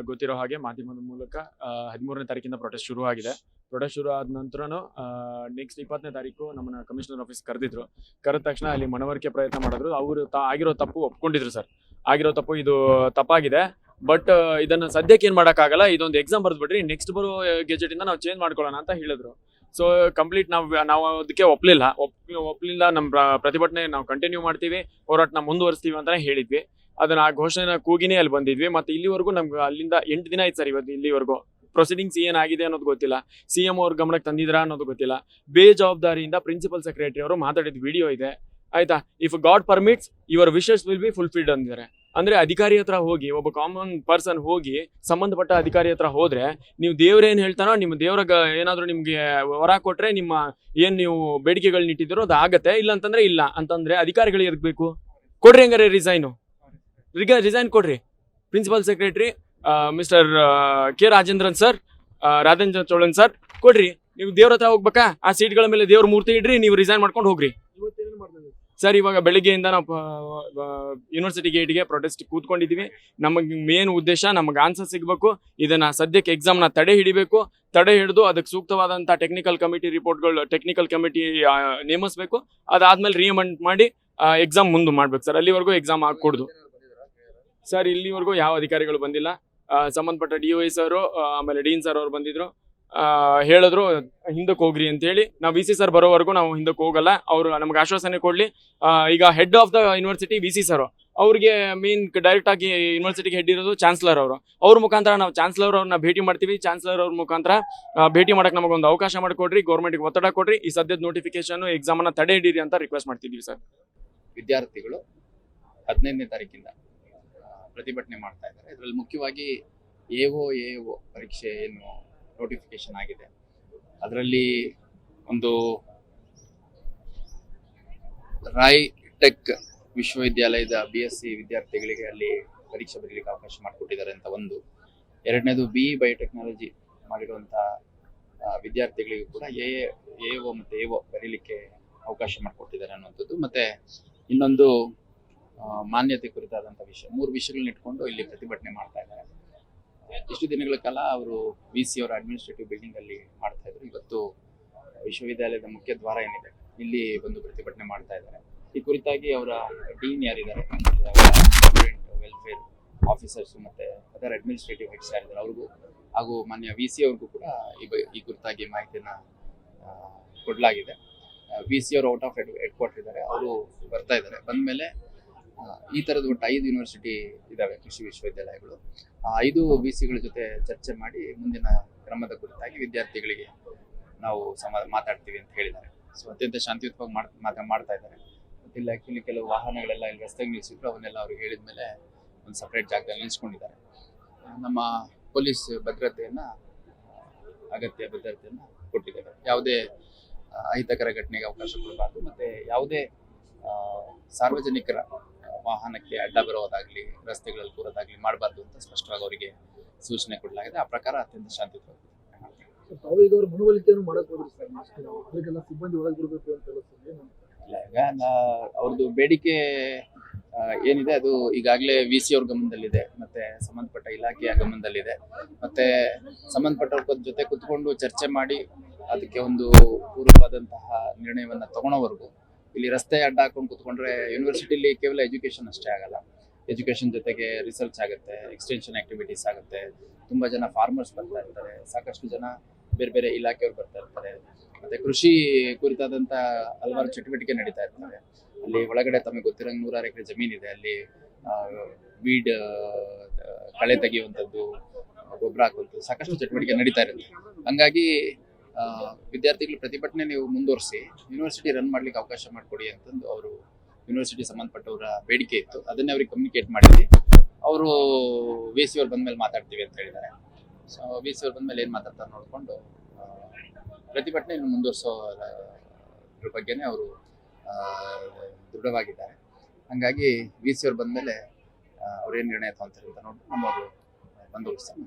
ಗೊತ್ತಿರೋ ಹಾಗೆ ಮಾಧ್ಯಮದ ಮೂಲಕ 13ನೇ ತಾರೀಕಿಂದ ಪ್ರೊಟೆಸ್ಟ್ ಶುರು ಆಗಿದೆ. ಪ್ರೊಟೆಸ್ಟ್ ಶುರು ಆದ ನಂತರನು ನೆಕ್ಸ್ಟ್ 20ನೇ ತಾರೀಕು ನಮ್ಮನ್ನ ಕಮಿಷನರ್ ಆಫೀಸ್ ಕರೆದಿದ್ರು. ಕರೆದ ತಕ್ಷಣ ಅಲ್ಲಿ ಮನವರಿಕೆ ಪ್ರಯತ್ನ ಮಾಡಿದ್ರು. ಅವರು ಆಗಿರೋ ತಪ್ಪು ಒಪ್ಕೊಂಡಿದ್ರು ಸರ್. ಆಗಿರೋ ತಪ್ಪು ಇದು ತಪ್ಪಾಗಿದೆ. ಬಟ್ ಇದನ್ನ ಸದ್ಯಕ್ಕೆ ಏನ್ ಮಾಡಕ್ಕಾಗಲ್ಲ, ಇದೊಂದು ಎಕ್ಸಾಮ್ ಬರ್ದ್ಬಿಡ್ರಿ, ನೆಕ್ಸ್ಟ್ ಬರೋ ಗೆಜೆಟ್ ಇಂದ ನಾವು ಚೇಂಜ್ ಮಾಡ್ಕೊಳ್ಳೋಣ ಅಂತ ಹೇಳಿದ್ರು. ಸೊ ಕಂಪ್ಲೀಟ್ ನಾವು ಅದಕ್ಕೆ ಒಪ್ಲಿಲ್ಲ. ನಮ್ಮ ಪ್ರತಿಭಟನೆ ನಾವು ಕಂಟಿನ್ಯೂ ಮಾಡ್ತೀವಿ, ಹೋರಾಟನ ಮುಂದುವರಿಸ್ತೀವಿ ಅಂತಾನೆ ಹೇಳಿದ್ವಿ. ಅದನ್ನ ಆ ಘೋಷಣೆ ಕೂಗಿನೇ ಅಲ್ಲಿ ಬಂದಿದ್ವಿ. ಮತ್ತೆ ಇಲ್ಲಿವರೆಗೂ ನಮ್ಗೆ ಅಲ್ಲಿಂದ 8 ದಿನ ಆಯ್ತು ಸರ್. ಇವತ್ತು ಇಲ್ಲಿವರೆಗೂ ಪ್ರೊಸೀಡಿಂಗ್ಸ್ ಏನಾಗಿದೆ ಅನ್ನೋದು ಗೊತ್ತಿಲ್ಲ. CM ಅವ್ರ ಗಮನಕ್ಕೆ ತಂದಿದ್ರಾ ಅನ್ನೋದು ಗೊತ್ತಿಲ್ಲ. ಬೇಜವಾಬ್ದಾರಿಯಿಂದ ಪ್ರಿನ್ಸಿಪಲ್ ಸೆಕ್ರೆಟರಿ ಅವರು ಮಾತಾಡಿದ ವಿಡಿಯೋ ಇದೆ, ಆಯ್ತಾ. If God permits your wishes will be fulfilled ಅಂದಿದ್ದಾರೆ. ಅಂದ್ರೆ ಅಧಿಕಾರಿ ಹತ್ರ ಹೋಗಿ, ಒಬ್ಬ ಕಾಮನ್ ಪರ್ಸನ್ ಹೋಗಿ ಸಂಬಂಧಪಟ್ಟ ಅಧಿಕಾರಿ ಹತ್ರ ಹೋದ್ರೆ, ನೀವು ದೇವ್ರೇನ್ ಹೇಳ್ತಾನೋ, ನಿಮ್ಮ ದೇವ್ರ ಏನಾದ್ರು ನಿಮ್ಗೆ ವರ ಕೊಟ್ರೆ ನಿಮ್ಮ ಏನ್ ನೀವು ಬೇಡಿಕೆಗಳನ್ನ ಇಟ್ಟಿದ್ದೀರೋ ಅದು ಆಗತ್ತೆ, ಇಲ್ಲ ಅಂತಂದ್ರೆ ಇಲ್ಲ ಅಂತಂದ್ರೆ ಅಧಿಕಾರಿಗಳು ಇರ್ಬೇಕು. ಕೊಡ್ರಿ ಹಂಗಾರೆ ರಿಸೈನ್ ಕೊಡ್ರಿ. Principal secretary mister K Rajendran sir, Rajendra Cholan sir ಕೊಡ್ರಿ. ನೀವು ದೇವ್ರ ಹತ್ರ ಹೋಗ್ಬೇಕಾ? ಆ ಸೀಟ್ಗಳ ಮೇಲೆ ದೇವ್ರ ಮೂರ್ತಿ ಇಡ್ರಿ, ನೀವು ರಿಸೈನ್ ಮಾಡ್ಕೊಂಡು ಹೋಗ್ರಿ. ಸರ್ ಇವಾಗ ಬೆಳಿಗ್ಗೆಯಿಂದ ನಾವು ಯೂನಿವರ್ಸಿಟಿ ಗೇಟ್ಗೆ ಪ್ರೊಟೆಸ್ಟ್ ಕೂತ್ಕೊಂಡಿದ್ದೀವಿ. ನಮಗೆ ಮೇನ್ ಉದ್ದೇಶ, ನಮಗೆ ಆನ್ಸರ್ ಸಿಗಬೇಕು. ಇದನ್ನ ಸದ್ಯಕ್ಕೆ ಎಕ್ಸಾಮ್ನ ತಡೆ ಹಿಡಿಬೇಕು. ತಡೆ ಹಿಡಿದು ಅದಕ್ಕೆ ಸೂಕ್ತವಾದಂಥ ಟೆಕ್ನಿಕಲ್ ಕಮಿಟಿ ನೇಮಿಸಬೇಕು. ಅದಾದ್ಮೇಲೆ ರಿಯಮೆಂಟ್ ಮಾಡಿ ಎಕ್ಸಾಮ್ ಮುಂದೆ ಮಾಡ್ಬೇಕು ಸರ್. ಅಲ್ಲಿವರೆಗೂ ಎಕ್ಸಾಮ್ ಆಗ್ಕೊಡ್ದು ಸರ್. ಇಲ್ಲಿವರೆಗೂ ಯಾವ ಅಧಿಕಾರಿಗಳು ಬಂದಿಲ್ಲ. ಸಂಬಂಧಪಟ್ಟ DOI ಸರ್ ಆಮೇಲೆ ಡೀನ್ ಸರ್ ಅವ್ರು ಬಂದಿದ್ರು, ಹೇಳಿದ್ರು ಹಿಂದಕ್ಕೆ ಹೋಗ್ರಿ ಅಂತ ಹೇಳಿ. ನಾವು VC ಸರ್ ಬರೋವರೆಗೂ ನಾವು ಹಿಂದಕ್ಕೆ ಹೋಗಲ್ಲ. ಅವರು ನಮ್ಗೆ ಆಶ್ವಾಸನೆ ಕೊಡ್ಲಿ. ಈಗ head of the university VC sir, ಅವ್ರಿಗೆ ಮೇನ್ ಡೈರೆಕ್ಟ್ ಆಗಿ ಯೂನಿವರ್ಸಿಟಿಗೆ ಹೆಡ್ ಇರೋದು ಚಾನ್ಸಲರ್ ಅವರು. ಅವ್ರ ಮುಖಾಂತರ ನಾವು ಚಾನ್ಸಲರ್ ಅವ್ರನ್ನ ಭೇಟಿ ಮಾಡ್ತೀವಿ. ಚಾನ್ಸಲರ್ ಅವ್ರ ಮುಖಾಂತರ ಭೇಟಿ ಮಾಡಕ್ಕೆ ನಮಗೊಂದು ಅವಕಾಶ ಮಾಡಿಕೊಡ್ರಿ, ಗೌರ್ಮೆಂಟ್ಗೆ ಒತ್ತಡ ಕೊಡ್ರಿ. ಈ ಸದ್ಯದ ನೋಟಿಫಿಕೇಶನ್ ಎಕ್ಸಾಮ್ ಅನ್ನ ತಡೆ ಹಿಡೀರಿ ಅಂತ ರಿಕ್ವೆಸ್ಟ್ ಮಾಡ್ತಿದ್ದೀವಿ ಸರ್. ವಿದ್ಯಾರ್ಥಿಗಳು 15ನೇ ತಾರೀಕಿಂದ ಪ್ರತಿಭಟನೆ ಮಾಡ್ತಾ ಇದ್ದಾರೆ. ಇದರಲ್ಲಿ ಮುಖ್ಯವಾಗಿ AO ಪರೀಕ್ಷೆ ಏನು ನೋಟಿಫಿಕೇಶನ್ ಆಗಿದೆ, ಅದರಲ್ಲಿ ಒಂದು ರಾಯ್ ಟೆಕ್ ವಿಶ್ವವಿದ್ಯಾಲಯದ BSc ವಿದ್ಯಾರ್ಥಿಗಳಿಗೆ ಅಲ್ಲಿ ಪರೀಕ್ಷೆ ಬರೀಲಿಕ್ಕೆ ಅವಕಾಶ ಮಾಡಿಕೊಟ್ಟಿದ್ದಾರೆ ಅಂತ ಒಂದು. ಎರಡನೇದು BE ಬಯೋಟೆಕ್ನಾಲಜಿ ಮಾಡಿರುವಂಥ ವಿದ್ಯಾರ್ಥಿಗಳಿಗೂ ಕೂಡ AO ಮತ್ತು AO ಬರೀಲಿಕ್ಕೆ ಅವಕಾಶ ಮಾಡಿಕೊಟ್ಟಿದ್ದಾರೆ ಅನ್ನುವಂಥದ್ದು. ಮತ್ತೆ ಇನ್ನೊಂದು ಮಾನ್ಯತೆ ಕುರಿತಾದಂಥ ವಿಷಯ. 3 ವಿಷಯಗಳನ್ನ ಇಟ್ಕೊಂಡು ಇಲ್ಲಿ ಪ್ರತಿಭಟನೆ ಮಾಡ್ತಾ ಇದ್ದಾರೆ. ಇಷ್ಟು ದಿನಗಳ ಕಾಲ ಅವರು VC ಅವರ ಅಡ್ಮಿನಿಸ್ಟ್ರೇಟಿವ್ ಬಿಲ್ಡಿಂಗ್ ಅಲ್ಲಿ ಮಾಡ್ತಾ ಇದ್ರು. ಇವತ್ತು ವಿಶ್ವವಿದ್ಯಾಲಯದ ಮುಖ್ಯ ದ್ವಾರ ಏನಿದೆ ಇಲ್ಲಿ ಬಂದು ಪ್ರತಿಭಟನೆ ಮಾಡ್ತಾ ಇದ್ದಾರೆ. ಈ ಕುರಿತಾಗಿ ಅವರ ಡೀನ್ ಯಾರಿದ್ದಾರೆ, ಸ್ಟೂಡೆಂಟ್ ವೆಲ್ಫೇರ್ ಆಫೀಸರ್ಸ್ ಮತ್ತೆ ಅದರ್ ಅಡ್ಮಿನಿಸ್ಟ್ರೇಟಿವ್ ಹೆಡ್ಸ್ ಯಾರಿದ್ದಾರೆ ಅವ್ರಿಗೂ ಹಾಗೂ ಮಾನ್ಯ VC ಅವ್ರಿಗೂ ಕೂಡ ಈ ಕುರಿತಾಗಿ ಮಾಹಿತಿಯನ್ನ ಕೊಡಲಾಗಿದೆ. VC ಅವರು ಔಟ್ ಆಫ್ ಹೆಡ್ ಕ್ವಾರ್ಟರ್ ಇದ್ದಾರೆ, ಅವರು ಬರ್ತಾ ಇದ್ದಾರೆ. ಬಂದ್ಮೇಲೆ ಈ ತರದ ಒಟ್ಟು 5 ಯೂನಿವರ್ಸಿಟಿ ಇದಾವೆ, ಕೃಷಿ ವಿಶ್ವವಿದ್ಯಾಲಯಗಳು. ಆ 5 VCಗಳ ಜೊತೆ ಚರ್ಚೆ ಮಾಡಿ ಮುಂದಿನ ಕ್ರಮದ ಕುರಿತಾಗಿ ವಿದ್ಯಾರ್ಥಿಗಳಿಗೆ ನಾವು ಮಾತಾಡ್ತೀವಿ ಅಂತ ಹೇಳಿದ್ದಾರೆ. ಸೊ ಅತ್ಯಂತ ಶಾಂತಿಯುತವಾಗಿ ಮಾಡ್ತಾ ಇದ್ದಾರೆ. ಇಲ್ಲಿ ಆಕ್ಚುಲಿ ಕೆಲವು ವಾಹನಗಳೆಲ್ಲ ಇಲ್ಲಿ ರಸ್ತೆಗೆ ನಿಲ್ಲಿಸಿದ್ರು, ಅವನ್ನೆಲ್ಲ ಅವ್ರಿಗೆ ಹೇಳಿದ್ಮೇಲೆ ಒಂದು ಸಪ್ರೇಟ್ ಜಾಗದಲ್ಲಿ ನಿಲ್ಲಿಸ್ಕೊಂಡಿದ್ದಾರೆ. ನಮ್ಮ ಪೊಲೀಸ್ ಅಗತ್ಯ ಭದ್ರತೆಯನ್ನ ಕೊಟ್ಟಿದ್ದಾರೆ. ಯಾವುದೇ ಅಹಿತಕರ ಘಟನೆಗೆ ಅವಕಾಶ ಕೊಡಬಾರ್ದು, ಮತ್ತೆ ಯಾವುದೇ ಸಾರ್ವಜನಿಕರ ವಾಹನಕ್ಕೆ ಅಡ್ಡ ಬರೋದಾಗ್ಲಿ, ರಸ್ತೆಗಳಲ್ಲಿ ಕೂರೋದಾಗ್ಲಿ ಮಾಡಬಾರ್ದು ಅಂತ ಸ್ಪಷ್ಟವಾಗಿ ಅವರಿಗೆ ಸೂಚನೆ ಕೊಡಲಾಗಿದೆ. ಆ ಪ್ರಕಾರ ಅತ್ಯಂತ ಶಾಂತಿಯುತವಾಗಿ ಅವ್ರದ್ದು ಬೇಡಿಕೆ ಏನಿದೆ ಅದು ಈಗಾಗಲೇ VC ಅವ್ರ ಗಮನದಲ್ಲಿದೆ, ಮತ್ತೆ ಸಂಬಂಧಪಟ್ಟ ಇಲಾಖೆಯ ಗಮನದಲ್ಲಿದೆ. ಮತ್ತೆ ಸಂಬಂಧಪಟ್ಟವ್ರ ಜೊತೆ ಕುತ್ಕೊಂಡು ಚರ್ಚೆ ಮಾಡಿ ಅದಕ್ಕೆ ಒಂದು ಪೂರ್ವವಾದಂತಹ ನಿರ್ಣಯವನ್ನ ತಗೊಳ್ಳೋವರೆಗೂ ಇಲ್ಲಿ ರಸ್ತೆ ಅಡ್ಡ ಹಾಕೊಂಡು ಕುತ್ಕೊಂಡ್ರೆ ಯೂನಿವರ್ಸಿಟಿಲಿ ಕೇವಲ ಎಜುಕೇಶನ್ ಅಷ್ಟೇ ಆಗಲ್ಲ. ಎಜುಕೇಶನ್ ಜೊತೆಗೆ ರಿಸರ್ಚ್ ಆಗುತ್ತೆ, ಎಕ್ಸ್ಟೆನ್ಷನ್ ಆಕ್ಟಿವಿಟೀಸ್ ಆಗುತ್ತೆ. ತುಂಬಾ ಜನ ಫಾರ್ಮರ್ಸ್ ಬರ್ತಾ ಇರ್ತಾರೆ, ಸಾಕಷ್ಟು ಜನ ಬೇರೆ ಬೇರೆ ಇಲಾಖೆಯವರು ಬರ್ತಾ ಇರ್ತಾರೆ. ಮತ್ತೆ ಕೃಷಿ ಕುರಿತಾದಂತ ಹಲವಾರು ಚಟುವಟಿಕೆ ನಡೀತಾ ಇರ್ತವೆ. ಅಲ್ಲಿ ಒಳಗಡೆ ತಮಗೆ ಗೊತ್ತಿರಂಗೆ 106 ಎಕರೆ ಜಮೀನಿದೆ. ಅಲ್ಲಿ ವೀಡ್ ಕಳೆ ತೆಗೆಯುವಂಥದ್ದು, ಗೊಬ್ಬರ ಹಾಕುವಂಥದ್ದು, ಸಾಕಷ್ಟು ಚಟುವಟಿಕೆ ನಡೀತಾ ಇರುತ್ತೆ. ಹಂಗಾಗಿ ವಿದ್ಯಾರ್ಥಿಗಳು ಪ್ರತಿಭಟನೆ ನೀವು ಮುಂದುವರಿಸಿ ಯೂನಿವರ್ಸಿಟಿ ರನ್ ಮಾಡ್ಲಿಕ್ಕೆ ಅವಕಾಶ ಮಾಡಿಕೊಡಿ ಅಂತಂದು ಅವರು ಯೂನಿವರ್ಸಿಟಿ ಸಂಬಂಧಪಟ್ಟವರ ಬೇಡಿಕೆ ಇತ್ತು. ಅದನ್ನೇ ಅವ್ರಿಗೆ ಕಮ್ಯುನಿಕೇಟ್ ಮಾಡಿದ್ವಿ. ಅವರು VC ಅವ್ರು ಬಂದ್ಮೇಲೆ ಮಾತಾಡ್ತೀವಿ ಅಂತ ಹೇಳಿದ್ದಾರೆ. ಸೊ VC ಅವ್ರು ಬಂದ್ಮೇಲೆ ಏನ್ ಮಾತಾಡ್ತಾರೆ ನೋಡ್ಕೊಂಡು ಪ್ರತಿಭಟನೆ ಇನ್ನು ಮುಂದುವರಿಸೋದ್ರ ಬಗ್ಗೆನೇ ಅವರು ದೃಢವಾಗಿದ್ದಾರೆ. ಹಂಗಾಗಿ VC ಅವ್ರು ಬಂದ್ಮೇಲೆ ಅವ್ರೇನ್ ನಿರ್ಣಯ ತಗೊಂತಾರೆ ಅಂತ ನೋಡ್ಕೊಂಡು ನಮ್ಮವರು ಮುಂದುವರಿಸ್ತಾರೆ.